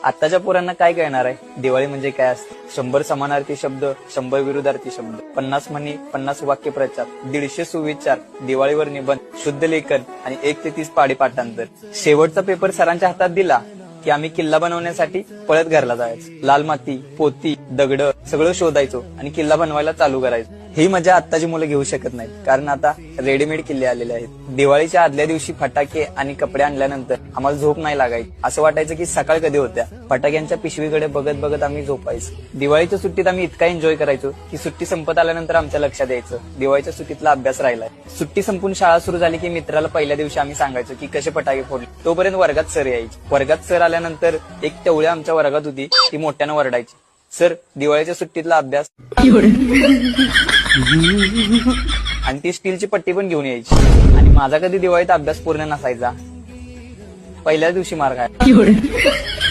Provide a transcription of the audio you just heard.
आताच्या पोरांना काय कळणार आहे दिवाळी म्हणजे काय असते? 100 समानार्थी शब्द, 100 विरुद्धार्थी शब्द, 50 म्हणी, 50 वाक्यप्रचार, 150 सुविचार, दिवाळीवर निबंध, शुद्ध लेखन आणि 1 ते 30 पाढे पाठांतर. शेवटचा पेपर सरांच्या हातात दिला की आम्ही किल्ला बनवण्यासाठी पळत घरला जायचो. लाल माती, पोती, दगड सगळं शोधायचो आणि किल्ला बनवायला चालू करायचो. ही मजा आत्ताची मुलं घेऊ शकत नाहीत, कारण आता रेडीमेड किल्ले आलेले आहेत. दिवाळीच्या आदल्या दिवशी फटाके आणि कपडे आणल्यानंतर आम्हाला झोप नाही लागायची. असं वाटायचं की सकाळ कधी होत्या. फटाक्यांच्या पिशवीकडे बघत बघत आम्ही झोपायचो. दिवाळीच्या सुट्टीत आम्ही इतका एन्जॉय करायचो की सुट्टी संपत आल्यानंतर आमच्या लक्षात यायचं दिवाळीच्या सुट्टीतला अभ्यास राहिलाय. सुट्टी संपून शाळा सुरू झाली की मित्राला पहिल्या दिवशी आम्ही सांगायचो की कसे फटाके फोडले. तोपर्यंत वर्गात सर यायचे. वर्गात सर आल्यानंतर एक टवळ्या आमच्या वर्गात होती, ती मोठ्यानं वरडायची, सर दिवाळीच्या सुट्टीतला अभ्यास. आणि ती स्टीलची पट्टी पण घेऊन यायची. आणि माझा कधी दिवाळीत अभ्यास पूर्ण नसायचा. पहिल्याच दिवशी मार खायचा.